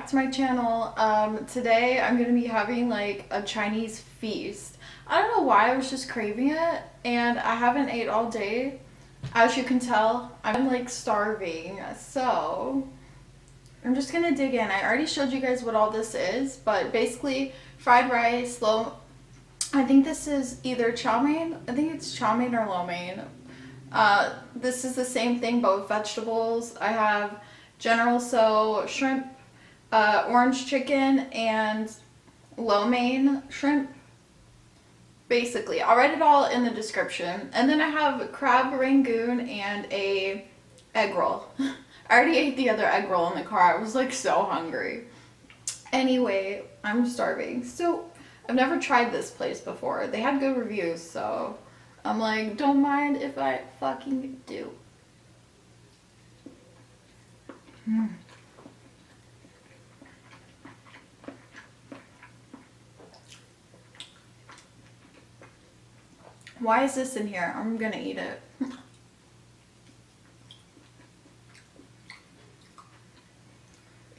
back to my channel. Today I'm gonna be having like a Chinese feast. I don't know why, I was just craving it and I haven't ate all day. As you can tell, I'm like starving, so I'm just gonna dig in. I already showed you guys what all this is, but basically fried rice, I think this is either chow mein. I think it's chow mein or lo mein. This is the same thing, but with vegetables. I have General So shrimp, orange chicken, and lo mein shrimp. Basically, I'll write it all in the description. And then I have crab rangoon and a egg roll. I already ate the other egg roll in the car. I was like so hungry. Anyway, I'm starving. So I've never tried this place before. They had good reviews, so I'm like, don't mind if I fucking do. Why is this in here? I'm gonna eat it.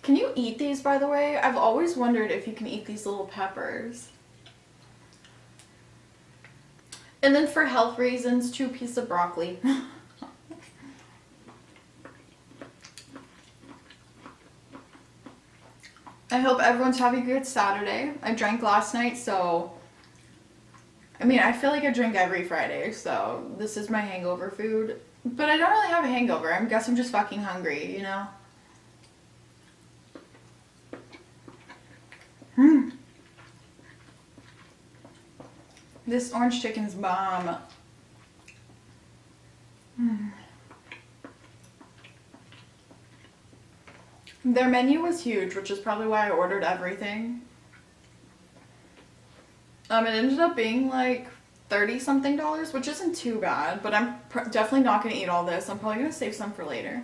Can you eat these, by the way? I've always wondered if you can eat these little peppers. And then for health reasons, 2 pieces of broccoli. I hope everyone's having a good Saturday. I drank last night, so I mean, I feel like I drink every Friday, so this is my hangover food. But I don't really have a hangover. I guess I'm just fucking hungry, you know? This orange chicken's bomb. Their menu was huge, which is probably why I ordered everything. It ended up being like 30 something dollars, which isn't too bad, but I'm definitely not going to eat all this. I'm probably going to save some for later.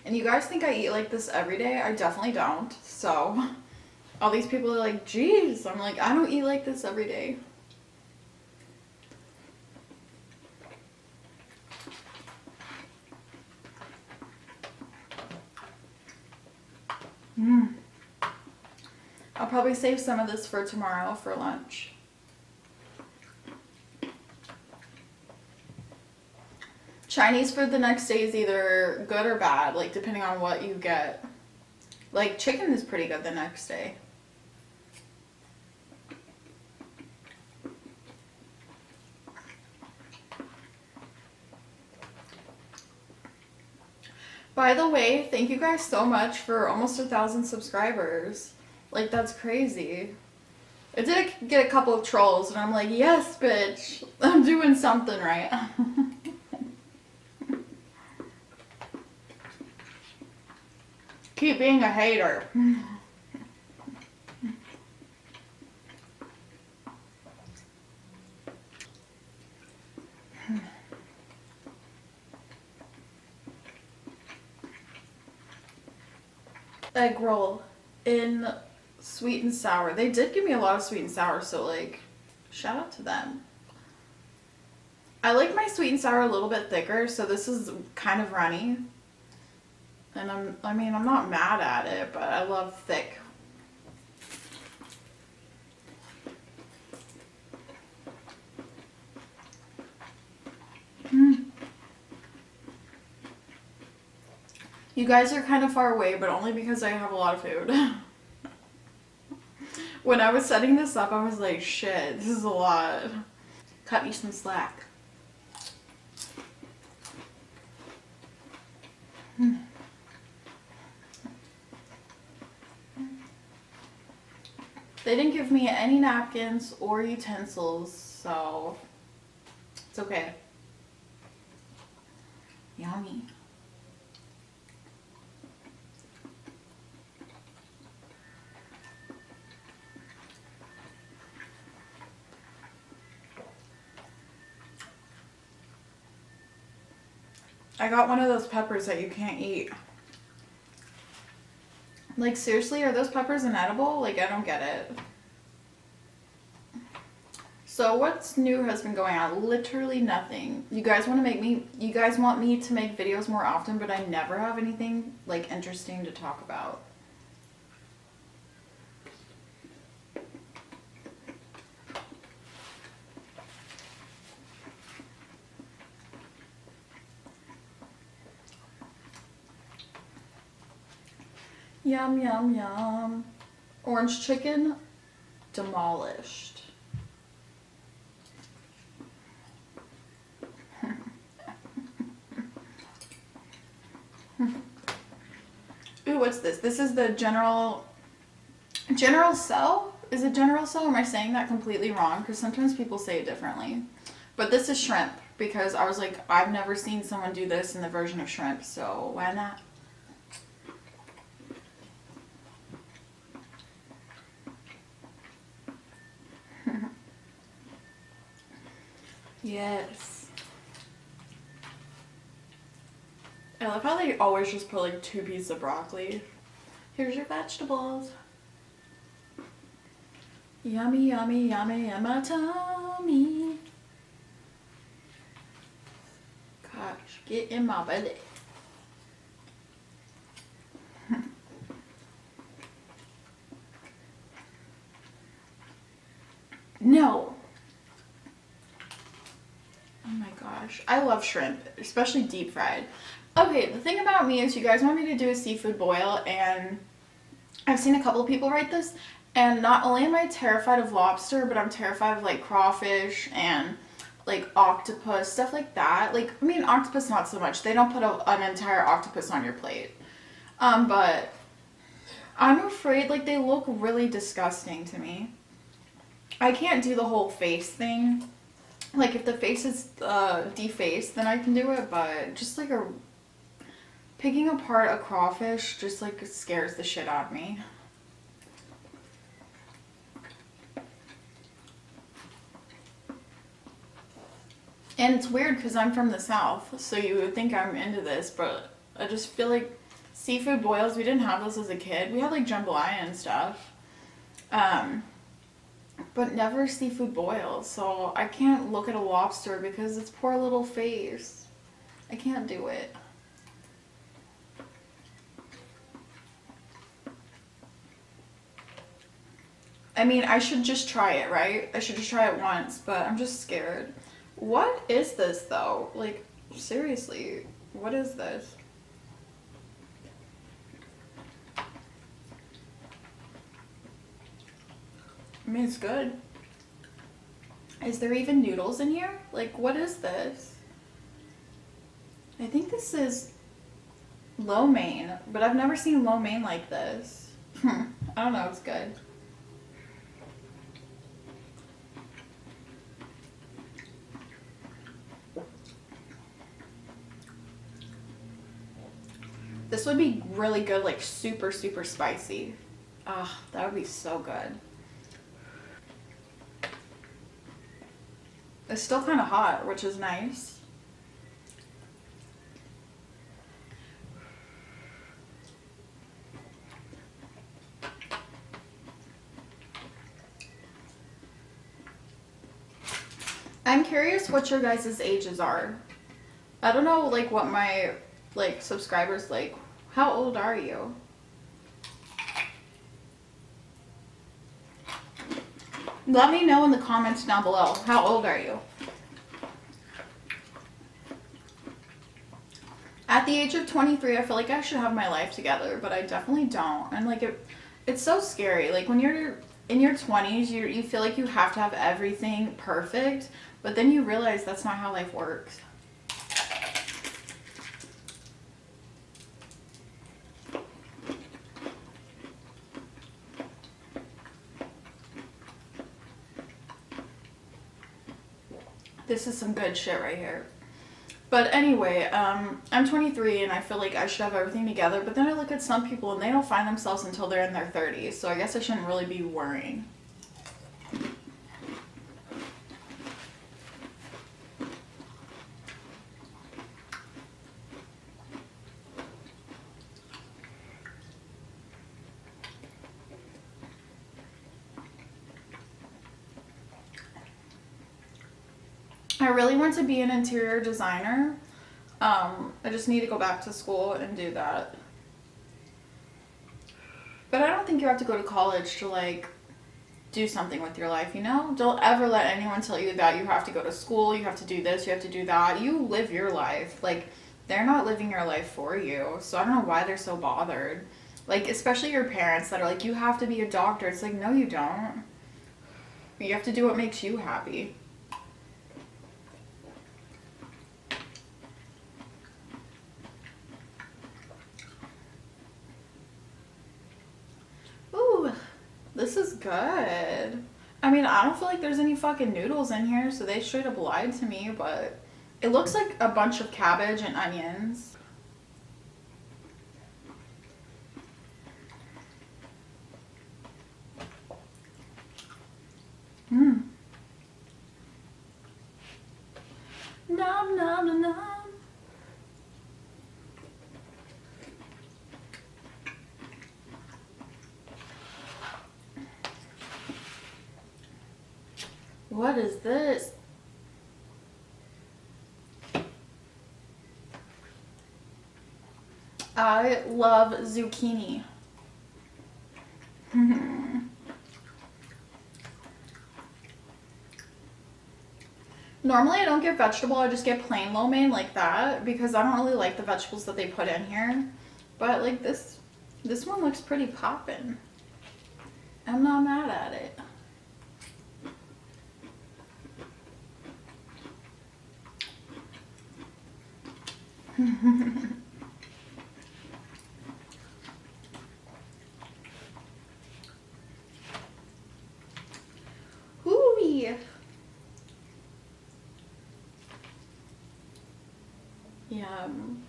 And you guys think I eat like this every day? I definitely don't. So all these people are like, geez. I'm like, I don't eat like this every day. I'll probably save some of this for tomorrow for lunch. Chinese food the next day is either good or bad, like depending on what you get. Like chicken is pretty good the next day. By the way, thank you guys so much for almost 1,000 subscribers. Like, that's crazy. I did get a couple of trolls, and I'm like, yes, bitch. I'm doing something right. Keep being a hater. Egg roll in sweet and sour. They did give me a lot of sweet and sour, so like, shout out to them. I like my sweet and sour a little bit thicker, so this is kind of runny. And I'm not mad at it, but I love thick. You guys are kind of far away, but only because I have a lot of food. When I was setting this up, I was like, shit, this is a lot. Cut me some slack. They didn't give me any napkins or utensils, so it's okay. Yummy. I got one of those peppers that you can't eat. Like, seriously, are those peppers inedible? Like, I don't get it. So what's new has been going on? Literally nothing. You guys want me to make videos more often, but I never have anything like interesting to talk about. Yum, yum, yum. Orange chicken, demolished. Ooh, what's this? This is the General Tso? Is it General Tso? Am I saying that completely wrong? Because sometimes people say it differently. But this is shrimp, because I was like, I've never seen someone do this in the version of shrimp, so why not? Yes. I love how they always just put like 2 pieces of broccoli. Here's your vegetables. Yummy, yummy, yummy in my tummy. Gosh, get in my belly. No. Oh my gosh. I love shrimp, especially deep fried. Okay, the thing about me is you guys want me to do a seafood boil, and I've seen a couple of people write this, and not only am I terrified of lobster, but I'm terrified of like crawfish and like octopus, stuff like that. Like, I mean, octopus not so much. They don't put an entire octopus on your plate. But I'm afraid like they look really disgusting to me. I can't do the whole face thing. Like if the face is defaced, then I can do it, but just like picking apart a crawfish just like scares the shit out of me. And it's weird because I'm from the South, so you would think I'm into this, but I just feel like seafood boils, we didn't have this as a kid. We had like jambalaya and stuff. But never seafood boils, so I can't look at a lobster because its poor little face. I can't do it. I mean, I should just try it, right? I should just try it once, but I'm just scared. What is this, though? Like, seriously, what is this? I mean, it's good. Is there even noodles in here? Like, what is this? I think this is lo mein, but I've never seen lo mein like this. I don't know, it's good. This would be really good, like super, super spicy. Ah, that would be so good. It's still kind of hot, which is nice. I'm curious what your guys' ages are. I don't know, like, what my, like, subscribers, like, how old are you? Let me know in the comments down below. How old are you? At the age of 23, I feel like I should have my life together, but I definitely don't. And like it's so scary. Like when you're in your 20s, you feel like you have to have everything perfect, but then you realize that's not how life works. This is some good shit right here. But anyway, I'm 23 and I feel like I should have everything together, but then I look at some people and they don't find themselves until they're in their 30s, so I guess I shouldn't really be worrying. I really want to be an interior designer. I just need to go back to school and do that. But I don't think you have to go to college to like do something with your life, you know? Don't ever let anyone tell you that you have to go to school, you have to do this, you have to do that. You live your life. Like, they're not living your life for you. So I don't know why they're so bothered. Like, especially your parents that are like, you have to be a doctor. It's like, no, you don't. You have to do what makes you happy. Ooh, this is good. I mean, I don't feel like there's any fucking noodles in here, so they straight up lied to me, but it looks like a bunch of cabbage and onions. Mmm. Nom nom nom nom. What is this? I love zucchini. Normally I don't get vegetable, I just get plain lo mein like that because I don't really like the vegetables that they put in here. But like this one looks pretty poppin'. I'm not mad at it. Hooey. Yum.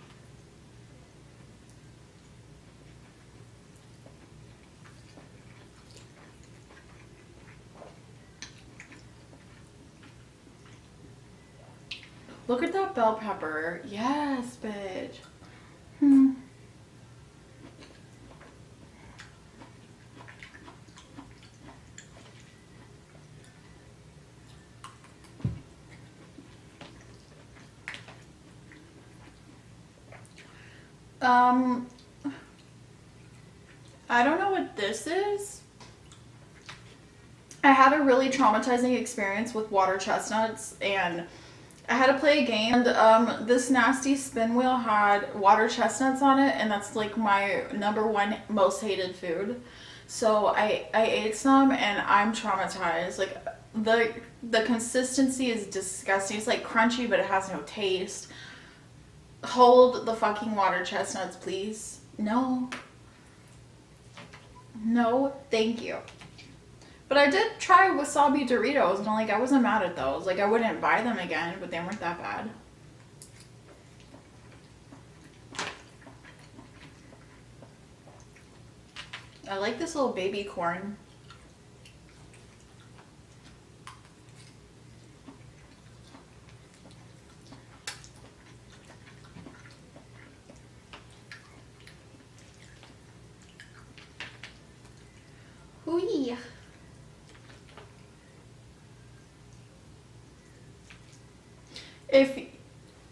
Look at that bell pepper. Yes, bitch. I don't know what this is. I had a really traumatizing experience with water chestnuts, and I had to play a game, and this nasty spin wheel had water chestnuts on it, and that's like my #1 most hated food. So I ate some, and I'm traumatized. Like the consistency is disgusting. It's like crunchy, but it has no taste. Hold the fucking water chestnuts, please. No. No, thank you. But I did try wasabi Doritos, and like I wasn't mad at those. Like I wouldn't buy them again, but they weren't that bad. I like this little baby corn. Hooey.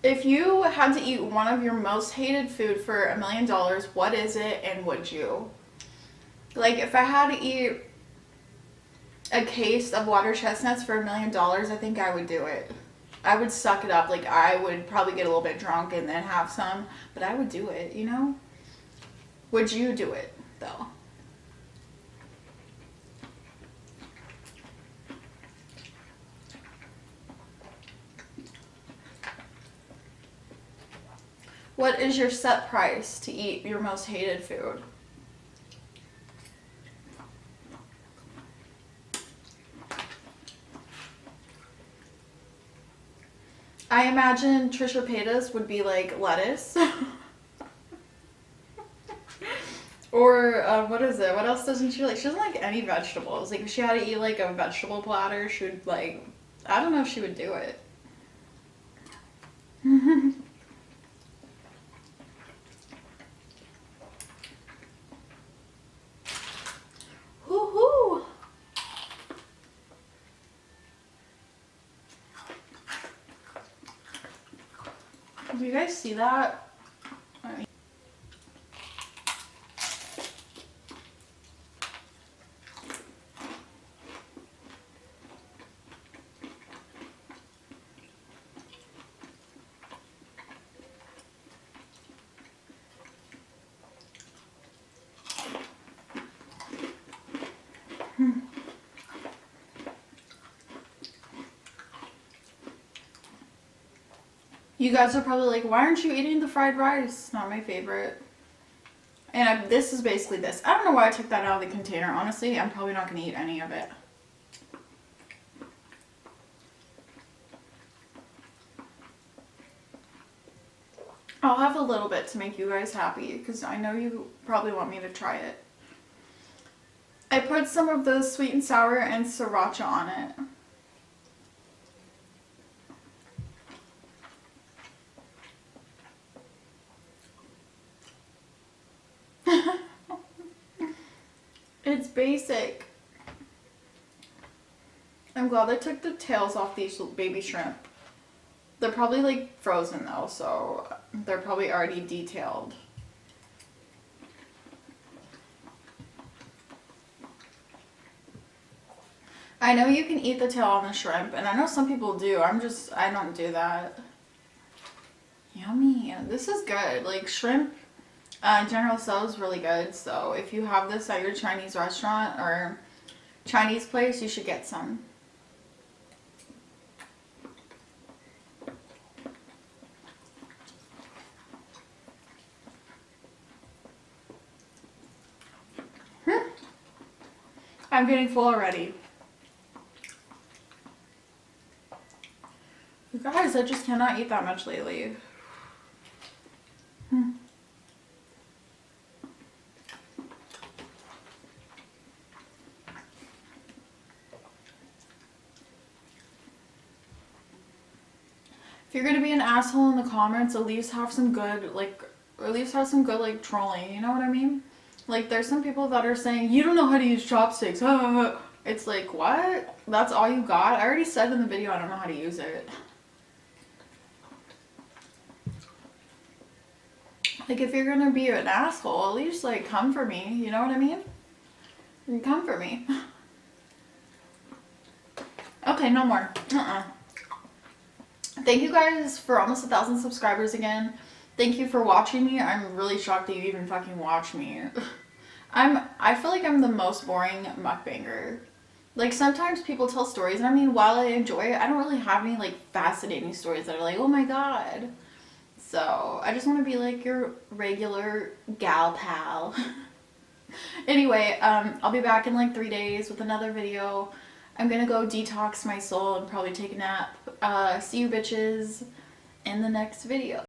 If you had to eat one of your most hated food for $1 million, what is it, and would you? Like, if I had to eat a case of water chestnuts for $1 million, I think I would do it. I would suck it up. Like, I would probably get a little bit drunk and then have some, but I would do it, you know? Would you do it, though? What is your set price to eat your most hated food? I imagine Trisha Paytas would be like lettuce. Or what is it? What else doesn't she like? She doesn't like any vegetables. Like if she had to eat like a vegetable platter, she would like, I don't know if she would do it. You guys see that? You guys are probably like, why aren't you eating the fried rice? It's not my favorite. And this is basically this. I don't know why I took that out of the container. Honestly, I'm probably not going to eat any of it. I'll have a little bit to make you guys happy because I know you probably want me to try it. I put some of the sweet and sour and sriracha on it. It's basic. I'm glad I took the tails off these baby shrimp. They're probably like frozen though, so they're probably already detailed. I know you can eat the tail on the shrimp, and I know some people do. I don't do that. Yummy. This is good. Like shrimp, General Tso is really good. So if you have this at your Chinese restaurant or Chinese place, you should get some. I'm getting full already. You guys, I just cannot eat that much lately. If you're gonna be an asshole in the comments, at least have some good, like, or at least have some good, like, trolling, you know what I mean? Like, there's some people that are saying, you don't know how to use chopsticks. It's like, what? That's all you got? I already said in the video I don't know how to use it. Like, if you're gonna be an asshole, at least, like, come for me. You know what I mean? Come for me. Okay, no more. Thank you guys for almost 1,000 subscribers again. Thank you for watching me. I'm really shocked that you even fucking watch me. I feel like I'm the most boring mukbanger. Like, sometimes people tell stories, and I mean, while I enjoy it, I don't really have any, like, fascinating stories that are like, oh my god. So, I just want to be, like, your regular gal pal. Anyway, I'll be back in, like, 3 days with another video. I'm gonna go detox my soul and probably take a nap. See you bitches in the next video.